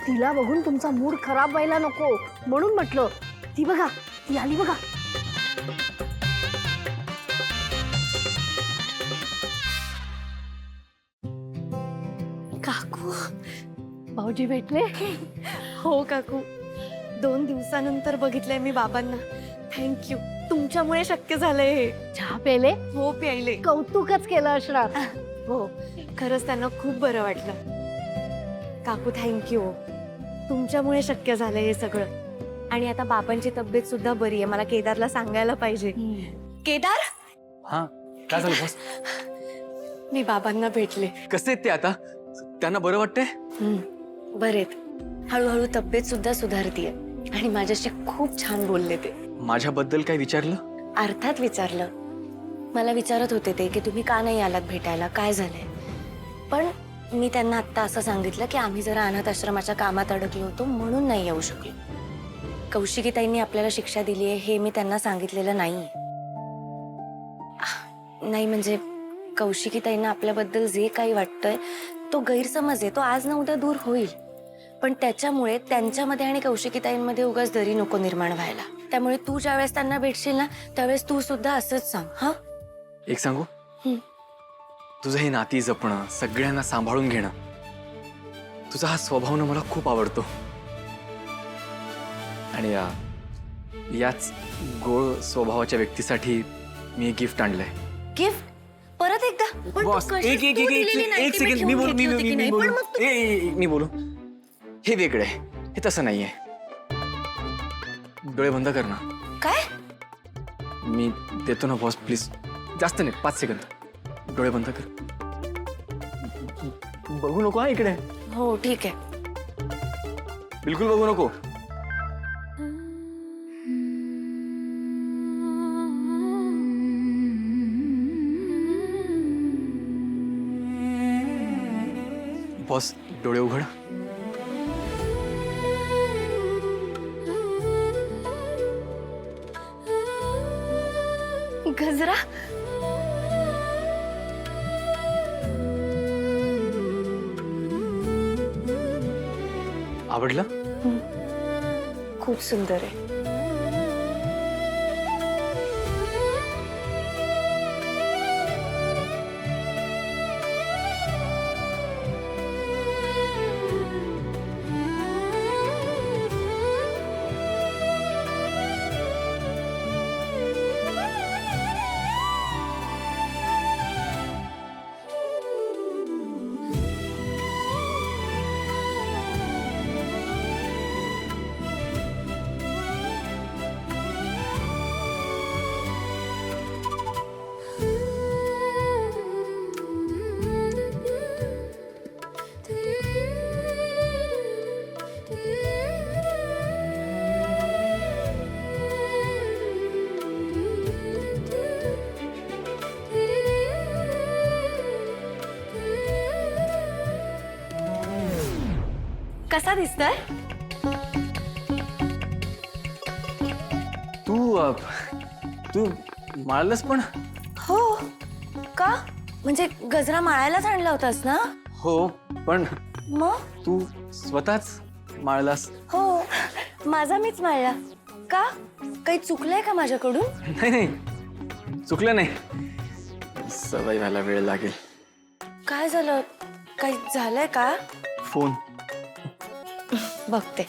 तिला बघून तुमचा मूड खराब व्हायला नको म्हणून म्हटलं. ती बघा, ती आली बघा. काकू, भाऊजी भेटले? हो काकू, 2 दिवसानंतर बघितलंय मी बाबांना. थँक्यू, तुमच्यामुळे शक्य झालंय हे. चहा पेले? हो प्यायले. कौतुकच केलं असणार. हो, खरंच त्यांना खूप बरं वाटलं. काकू थँक्यू, तुमच्यामुळे शक्य झालंय हे सगळं. आणि आता बाबांची तब्येत सुद्धा बरी आहे. मला केदारला सांगायला पाहिजे. केदार, हा काय झालं बॉस? मी बाबांना भेटले. कसे आहेत ते आता? त्यांना बरं वाटतंय? बरेत. हळूहळू तब्येत सुद्धा सुधारतीये आणि माझ्याशी खूप छान बोलले ते. माझ्याबद्दल काय विचारलं? अर्थात विचारलं. मला विचारत होते ते की तुम्ही का नाही आलात भेटायला, काय झालंय. पण मी त्यांना आत्ता असं सांगितलं की आम्ही जरा अनाथ आश्रमाच्या कामात अडकलो होतो म्हणून नाही येऊ शकलो. कौशिकीताईंनी आपल्याला शिक्षा दिली आहे हे मी त्यांना सांगितलेलं नाहीये. नाही म्हणजे कौशिकीताईंना आपल्याबद्दल जे काही वाटतंय तो गैरसमज आहे, तो आज ना उद्या दूर होईल. पण त्याच्यामुळे त्यांच्यामध्ये आणि कौशिकीताईंमध्ये उगाच दरी नको निर्माण व्हायला. त्यामुळे तू ज्यावेळेस त्यांना भेटशील ना त्यावेळेस तू सुद्धा असंच सांग. हा, एक सांगू? तुझं हे नाती जपणं, सगळ्यांना सांभाळून घेणं, तुझा हा स्वभाव ना मला खूप आवडतो. आणि याच गोड स्वभावाच्या व्यक्तीसाठी मी गिफ्ट आणलंय. गिफ्ट? परत एकदा? पण तू बॉस, कशात एक तू दिलेली नाही एक ती मी सेकंड, ठेवून मी बोलू, घेतली होती की नाही? पण मग तू- मी बोलू. हे वेगळं आहे, हे तसं नाहीये. डोळे बंद कर ना. काय? मी देतो ना बॉस, प्लीज. जास्त नाही, 5 सेकंद. डोळे बंद कर. बघू नको हा इकडे. हो ठीक आहे. बिलकुल बघू नको. बॉस, डोळे उघड. गजरा? आवडलं? खूप सुंदर आहे. कसा दिसतोय? तू माळलंस पण? हो. का? म्हणजे गजरा माळायलाच आणला होतास ना? हो, पण मग? तू स्वतःच माळलास? हो, माझा मीच माळला. का? काही चुकलंय का माझ्याकडून? नाही, चुकलं नाही. सवय व्हायला वेळ लागेल. काय झालं? काही झालंय का? फोन. बघते.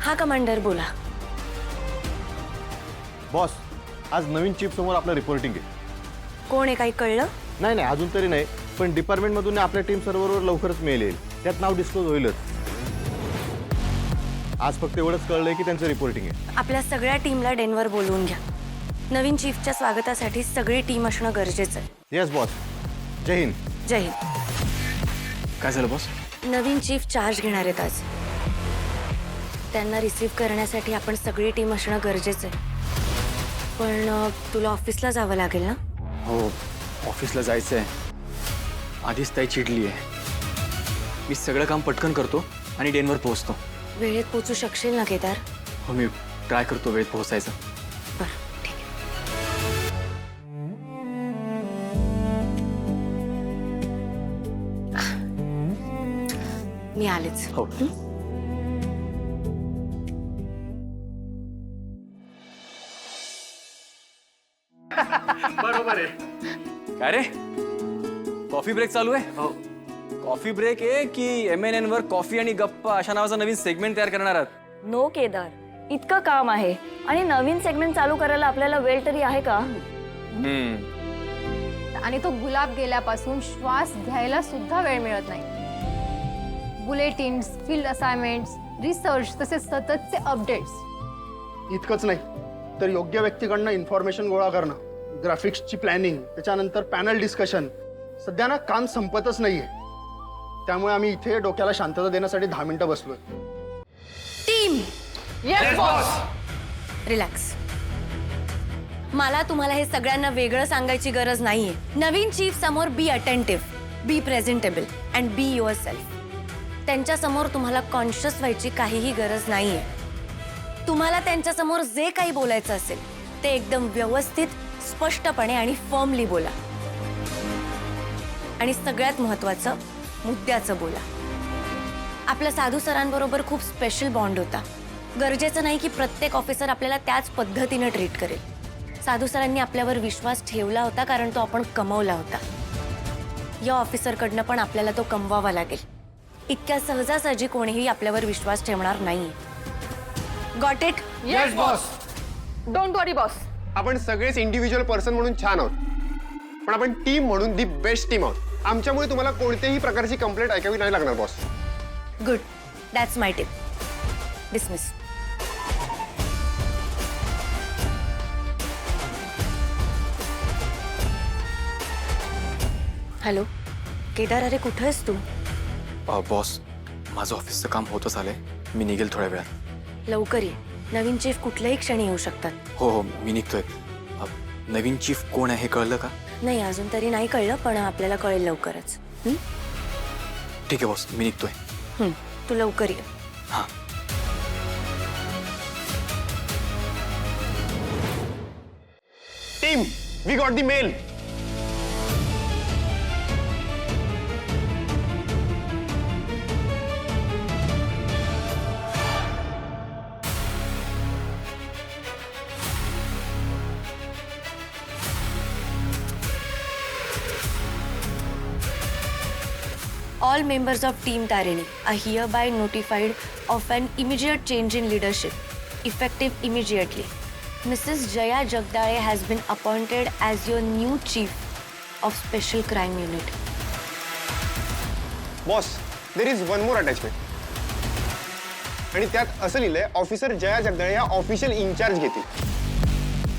हा कमांडर बोला. बॉस, आज नवीन चीफ समोर आपलं रिपोर्टिंग आहे. कोण आहे काही कळलं? नाही अजून तरी नाही, पण डिपार्टमेंटमधून आपल्या टीम सर्व्हरवर लवकरच मेल येईल. त्यात नाव डिस्क्लोज होईलच. आज फक्त एवढंच कळलंय की त्यांचं रिपोर्टिंग आहे. आपल्या सगळ्या टीमला डेनवर बोलवून घ्या. नवीन चीफच्या स्वागतासाठी सगळी टीम असणं गरजेचं आहे. Yes boss. जय हिंद. जय हिंद. काय झालं बॉस? नवीन चीफ चार्ज घेणार आहेत आज. त्यांना रिसीव्ह करण्यासाठी आपण सगळी टीम असणं गरजेचं आहे. पण तुला ऑफिसला जावं लागेल ना? हो, ऑफिसला जायचंय. आधीच ताई चिडली आहे. मी सगळं काम पटकन करतो आणि डेनवर पोहोचतो. वेळेत पोचू शकशील ना केदार? हो, मी ट्राय करतो वेळेत पोहोचायचं. बरं, ठीक आहे. मी आलेच. हो. बरोबर आहे. काय रे, कॉफी ब्रेक चालू आहे? हो. कॉफी ब्रेक आहे की MNN वर कॉफी आणि गप्पा अशा नावाचा नवीन सेगमेंट तयार करणार आहात? नो केदार, इतकं काम आहे आणि नवीन सेगमेंट चालू करायला आपल्याला वेळ तरी आहे का? आणि तो गुलाब गेल्यापासून श्वास घ्यायला सुद्धा वेळ मिळत नाही. बुलेटिन्स, फील्ड असाइनमेंट्स, रिसर्च तसेच सततचे अपडेट्स. इतकंच नाही तर योग्य व्यक्तीकडनं इन्फॉर्मेशन गोळा करणं, ग्राफिक्सची प्लॅनिंग, त्याच्यानंतर पॅनल डिस्कशन. सध्या ना काम संपतच नाहीये. त्यामुळे आम्ही इथे डोक्याला शांतता देण्यासाठी 10 मिनिटं बसलोय. Team relax. मला तुम्हाला हे सगळ्यांना वेगळं सांगायची गरज नाहीये. नवीन चीफ समोर be attentive, be presentable and be yourself. त्यांच्या समोर तुम्हाला कॉन्शियस व्हायची काहीही गरज नाहीये. तुम्हाला त्यांच्या समोर जे काही बोलायचं असेल ते एकदम व्यवस्थित, स्पष्टपणे आणि फर्मली बोला. आणि सगळ्यात महत्त्वाचं, मुद्द्याचं बोला. आपल्या साधू सरांबरोबर खूप स्पेशल बॉन्ड होता. गरजेचं नाही की प्रत्येक ऑफिसर आपल्याला त्याच पद्धतीनं ट्रीट करेल. साधू सरांनी आपल्यावर विश्वास ठेवला होता कारण तो आपण कमवला होता. या ऑफिसरकडनं पण आपल्याला तो कमवावा लागेल. इतक्या सहजासहजी कोणीही आपल्यावर विश्वास ठेवणार नाही. Got it? Yes boss. Don't worry boss. आपण सगळेच इंडिव्हिज्युअल पर्सन म्हणून छान आहोत, पण आपण टीम म्हणून दी बेस्ट टीम आहोत. आमच्यामुळे तुम्हाला कोणत्याही प्रकारची कंप्लेंट ऐकावी नाही लागणार boss. Good, that's my tip. Dismiss. Hello Kedar, अरे कुठं आहेस तू? बॉस, माझं ऑफिसचं काम होतच आलंय. मी निघेल थोड्या वेळात. लवकर ये. नवीन चीफ कुठल्याही क्षणी येऊ शकतात. हो हो, मी निघतोय. नवीन चीफ कोण आहे हे कळलं का? नाही, अजून तरी नाही कळलं, पण आपल्याला कळेल लवकरच. ठीक आहे बॉस, मी निघतोय. तू लवकर ये. हां. Team, we got the mail. All members of Team Tarini are hereby notified of an immediate change in leadership, effective immediately. Mrs. Jaya Jagdale has been appointed as your new chief of Special Crime Unit. Boss, there is one more attachment. आणि त्यात असं लिहिलंय, officer Jaya Jagdale या official in-charge घेतील.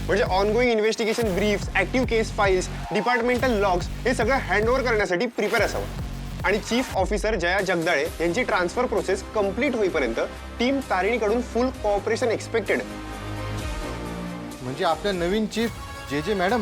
म्हणजे ongoing investigation briefs, active केस files, departmental logs हे सगळं handover करण्यासाठी प्रिपेअर असावं. आणि चीफ ऑफिसर जया जगदाळे यांची ट्रान्सफर प्रोसेस कंप्लीट होईपर्यंत टीम तारिणीकडून फुल कोऑपरेशन एक्सपेक्टेड. म्हणजे आपल्या नवीन चीफ जे जे मॅडम